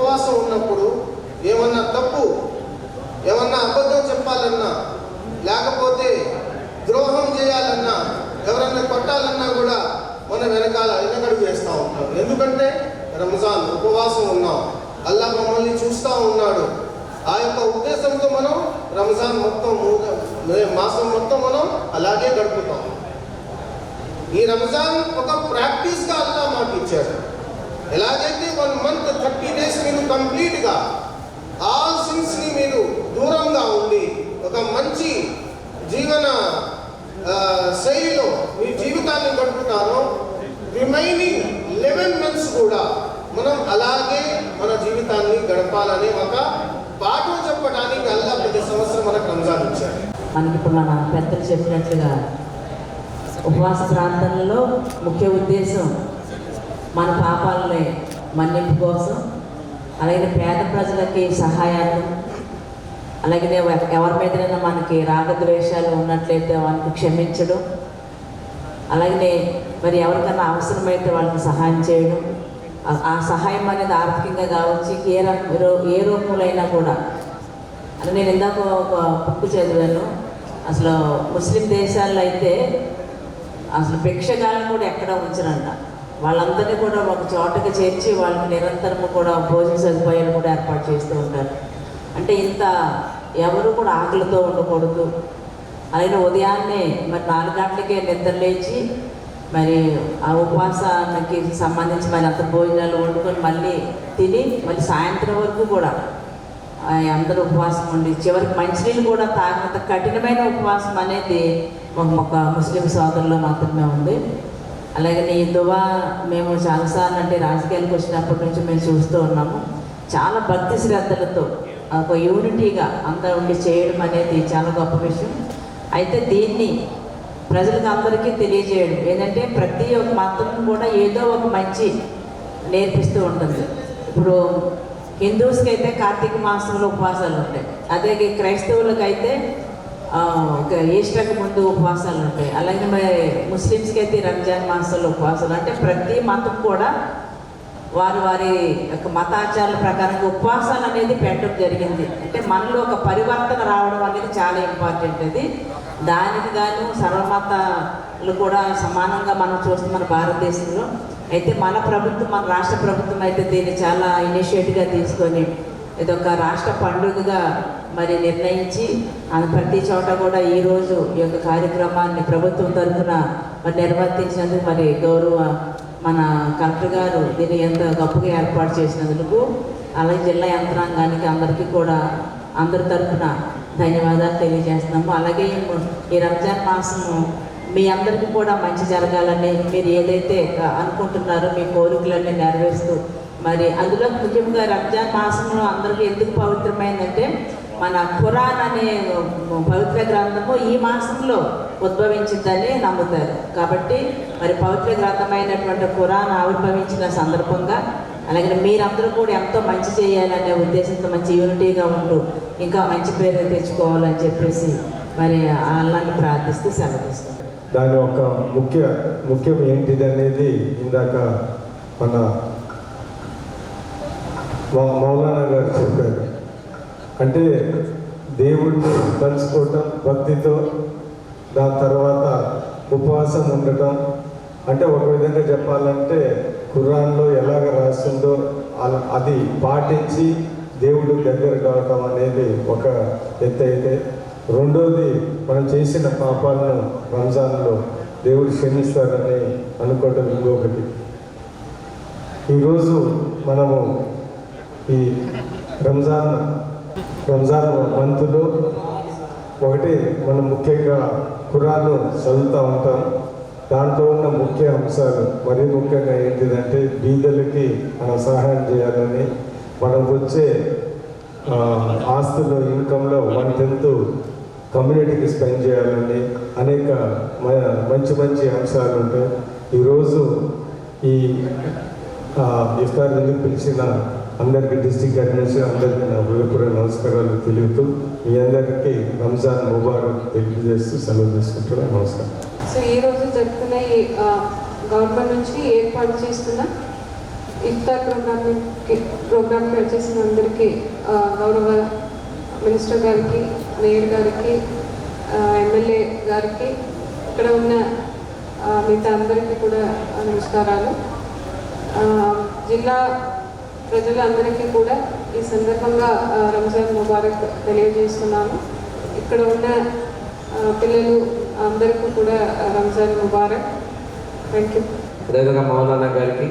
ఉపవాసం ఉన్నప్పుడు ఏమన్నా తప్పు, ఏమన్నా అబద్ధం చెప్పాలన్నా, లేకపోతే ద్రోహం చేయాలన్నా, ఎవరన్నా కొట్టాలన్నా కూడా మనం వెనకడుగు వేస్తూ ఉంటాం. ఎందుకంటే రంజాన్ ఉపవాసం ఉన్నాం, అల్లా మమ్మల్ని చూస్తూ ఉన్నాడు. ఆ యొక్క ఉద్దేశంతో మనం రంజాన్ మాసం మొత్తం మనం అలాగే గడుపుతాం. ఈ రంజాన్ ఒక ప్రాక్టీస్గా అల్లా మాకు ఇచ్చాడు. ఎలాగైతే 1 month 30 days మీరు కంప్లీట్గా ఆల్ సిన్స్ని మీరు దూరంగా ఉండి ఒక మంచి జీవన శైలిలో మీ జీవితాన్ని గడుపుతారో, రిమైనింగ్ 11 months కూడా మనం అలాగే మన జీవితాన్ని గడపాలని ఒక పాఠం చెప్పడానికి అల్లా ప్రతి సంవత్సరం మనకు రంజాన్ ఇచ్చారు. మనకి ఇప్పుడు మన పెద్దలు చెప్పినట్లుగా ఉపవాస ప్రార్థనలో ముఖ్య ఉద్దేశం మన పాపాలని మన్నింపు కోసం, అలాగే పేద ప్రజలకి సహాయాలు, అలాగే ఎవరి మీదైనా మనకి రాగద్వేషాలు ఉన్నట్లయితే వాళ్ళకి క్షమించడం, అలాగే మరి ఎవరికైనా అవసరమైతే వాళ్ళకి సహాయం చేయడం. ఆ సహాయం అనేది ఆర్థికంగా కావచ్చు, ఏ రూపంలో కూడా. అని నేను ఇందాక ఒక బుక్ చదివాను. అసలు ముస్లిం దేశాల్లో అయితే అసలు భిక్షగాలను కూడా ఎక్కడ ఉంచరంట. వాళ్ళందరినీ కూడా ఒక చోటకి చేర్చి వాళ్ళకి నిరంతరము కూడా భోజన సదుపాయాలు కూడా ఏర్పాటు చేస్తూ ఉంటారు. అంటే ఇంత ఎవరు కూడా ఆకలితో ఉండకూడదు. అలాగే ఉదయాన్నే మరి 4 గంటలకే నిద్ర లేచి మరి ఆ ఉపవాసానికి సంబంధించి మరి అంత భోజనాలు వండుకొని మళ్ళీ తిని మళ్ళీ సాయంత్రం వరకు కూడా అందరూ ఉపవాసం ఉండి చివరికి మంచినీళ్ళు కూడా తాగినంత కఠినమైన ఉపవాసం అనేది ఒక ముస్లిం సోదరుల్లో మాత్రమే ఉంది. అలాగే ఈ దువా మేము చాలాసార్లు అంటే రాజకీయాలకు వచ్చినప్పటి నుంచి మేము చూస్తూ ఉన్నాము. చాలా భక్తి శ్రద్ధలతో ఒక యూనిటీగా అందరూ ఉండి చేయడం అనేది చాలా గొప్ప విషయం. అయితే దీన్ని ప్రజలకు అందరికీ తెలియజేయడం ఏంటంటే ప్రతి ఒక్క మతం కూడా ఏదో ఒక మంచి నేర్పిస్తూ ఉంటుంది. ఇప్పుడు హిందూస్కి అయితే కార్తీక మాసంలో ఉపవాసాలు ఉంటాయి, అదే క్రైస్తవులకు అయితే ఈస్టర్కి ముందు ఉపవాసాలు ఉంటాయి, అలాగే మరి ముస్లిమ్స్కి అయితే రంజాన్ మాసంలో ఉపవాసాలు. అంటే ప్రతి మతం కూడా వారి యొక్క మతాచారాల ప్రకారంగా ఉపవాసాలు అనేది పెట్టడం జరిగింది. అంటే మనలో ఒక పరివర్తన రావడం అనేది చాలా ఇంపార్టెంట్. అది దానికి గాను సర్వమతాలు కూడా సమానంగా మనం చూస్తాం మన భారతదేశంలో. అయితే మన ప్రభుత్వం, మన రాష్ట్ర ప్రభుత్వం అయితే దీన్ని చాలా ఇనిషియేటివ్గా తీసుకొని ఇదొక రాష్ట్ర పండుగగా మరి నిర్ణయించి ప్రతి చోట కూడా ఈరోజు ఈ యొక్క కార్యక్రమాన్ని ప్రభుత్వం తరఫున మరి నిర్వర్తించినందుకు మరి గౌరవ మన కలెక్టర్ గారు దీన్ని ఎంత గొప్పగా ఏర్పాటు చేసినందుకు, అలాగే జిల్లా యంత్రాంగానికి అందరికీ కూడా అందరి తరఫున ధన్యవాదాలు తెలియజేస్తున్నాము. అలాగే ఈ రంజాన్ మాసము మీ అందరికీ కూడా మంచి జరగాలని మీరు ఏదైతే అనుకుంటున్నారో మీ కోరికలన్నీ నెరవేరుస్తూ మరి అందులో ముఖ్యంగా రంజాన్ మాసంలో అందరికీ ఎందుకు పవిత్రమైందంటే మన ఖురాన్ అనే పవిత్ర గ్రంథము ఈ మాసంలో ఉద్భవించిందని నమ్ముతారు. కాబట్టి మరి పవిత్ర గ్రంథమైనటువంటి ఖురాన్ ఆవిర్భవించిన సందర్భంగా అలాగే మీరందరూ కూడా ఎంతో మంచి చేయాలనే ఉద్దేశంతో మంచి యూనిటీగా ఉంటూ ఇంకా మంచి పేరు తెచ్చుకోవాలని చెప్పేసి మరి అల్లాహ్ని ప్రార్థిస్తూ సెలవిస్తాం. దాని ఒక ముఖ్యం ఏంటిది అనేది ఇందాక మన మౌలానా గారు చెప్పారు. అంటే దేవుడిని తలుచుకోవటం భక్తితో, దాని తర్వాత ఉపవాసం ఉండటం. అంటే ఒక విధంగా చెప్పాలంటే ఖురాన్లో ఎలాగ రాస్తుందో అది పాటించి దేవుడు దగ్గర కావటం అనేది ఒక ఎత్తు అయితే, రెండోది మనం చేసిన పాపాలను రంజాన్లో దేవుడు క్షమిస్తారని అనుకోవటం ఇంకొకటి. ఈరోజు మనము ఈ రంజాన్ మంత్లో ఒకటి మనం ముఖ్యంగా ఖురాను చదువుతూ ఉంటాం. దాంట్లో ఉన్న ముఖ్య అంశాలు మరీ ముఖ్యంగా ఏంటిదంటే బీదలకి మనం సహాయం చేయాలని, మనకు వచ్చే ఆస్తులు ఇన్కంలో 1/10 కమ్యూనిటీకి స్పెండ్ చేయాలని అనేక మంచి అంశాలు ఉంటాయి. ఈరోజు ఈ ఇఫ్తార్ ఎందుకు పిలిచిన అందరికీ డిస్ట్రిక్ట్ అడ్మినిస్ట్రేషన్ అందరికీ నా హృదయపూర్వక నమస్కారాలు తెలుపుతూ మీ అందరికీ రంజాన్ ముబారక్ తెలియజేస్తూ సెలవు తీసుకుంటున్నాను. నమస్కారం. సో ఈరోజు జరుపుకునే గవర్నమెంట్ నుంచి ఏర్పాటు చేస్తున్న ఇఫ్తార్ ప్రోగ్రామ్కి వచ్చేసిన అందరికీ గౌరవ మినిస్టర్ గారికి, మేయర్ గారికి, ఎమ్మెల్యే గారికి, ఇక్కడ ఉన్న మిగతా అందరికీ కూడా నమస్కారాలు. జిల్లా ప్రజలందరికీ కూడా ఈ సందర్భంగా రంజాన్ ముబారక్ తెలియజేస్తున్నాను. ఇక్కడ ఉన్న పిల్లలు అందరికీ కూడా రంజాన్ ముబారక్. Thank you. అదేవిధంగా మౌలానా గారికి,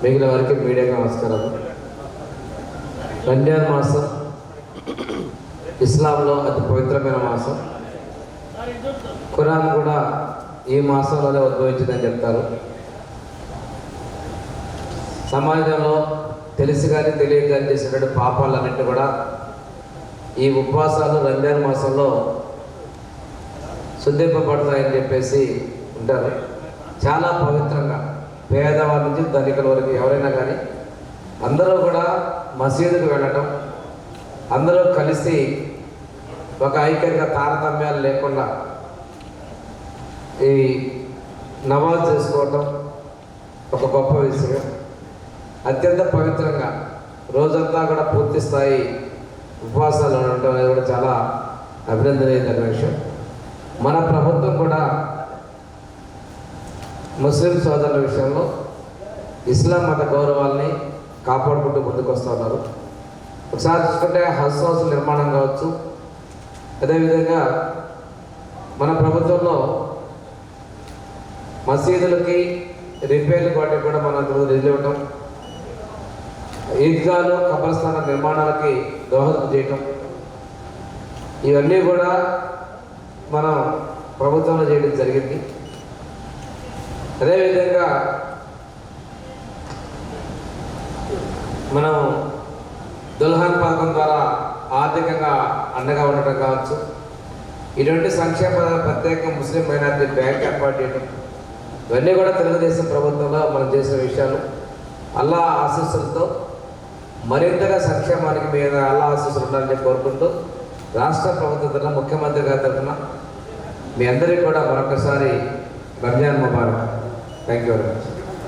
మిగిలిన వారికి మీడియాకి నమస్కారాలు. రంజాన్ మాసం ఇస్లాంలో అతి పవిత్రమైన మాసం. ఖురాన్ కూడా ఈ మాసంలోనే ఉద్భవించిందని చెప్తారు. సమాజంలో తెలిసి కానీ తెలియక కానీ చేసినటువంటి పాపాలన్నింటినీ కూడా ఈ ఉపవాసాలు రంజాన్ మాసంలో శుద్ధింపబడతాయని చెప్పేసి ఉంటారు. చాలా పవిత్రంగా పేదవారి నుంచి ధనికుల వరకు ఎవరైనా కానీ అందరూ కూడా మసీదుకు వెళ్ళటం, అందరూ కలిసి ఒక ఐక్యంగా తారతమ్యాలు లేకుండా ఈ నమాజ్ చేసుకోవటం ఒక గొప్ప విషయం. అత్యంత పవిత్రంగా రోజంతా కూడా పూర్తి స్థాయి ఉపవాసాలు ఉండటం అనేది కూడా చాలా అభినందనీయమైన విషయం. మన ప్రభుత్వం కూడా ముస్లిం సోదరుల విషయంలో ఇస్లాం మత గౌరవాల్ని కాపాడుకుంటూ ముందుకు వస్తూ ఉన్నారు. ఒకసారి చూసుకుంటే హజ్ హౌస్ నిర్మాణం కావచ్చు, అదేవిధంగా మన ప్రభుత్వంలో మసీదులకి రిపేర్లు వాటికి కూడా మనం నిధులు ఇవ్వటం, ఈద్గాలు కబ్రస్థాన నిర్మాణాలకి దోహదం చేయటం, ఇవన్నీ కూడా మనం ప్రభుత్వంలో చేయడం జరిగింది. అదేవిధంగా మనం దుల్హన్ పథకం ద్వారా ఆర్థికంగా అండగా ఉండటం కావచ్చు, ఇటువంటి సంక్షేమ పథకాలు ప్రత్యేకంగా ముస్లిం మైనారిటీ బ్యాంక్ ఏర్పాటు చేయడం, ఇవన్నీ కూడా తెలుగుదేశం ప్రభుత్వంలో మనం చేసిన విషయాలు. అల్లా ఆశీస్సులతో మరింతగా సంక్షేమానికి మీద అల్లా ఆశీస్సులు ఉండాలని కోరుకుంటూ రాష్ట్ర ప్రభుత్వం తరఫున, ముఖ్యమంత్రి గారి తరఫున మీ అందరికీ కూడా మరొకసారి Ramzan Mubarak. Thank you very much.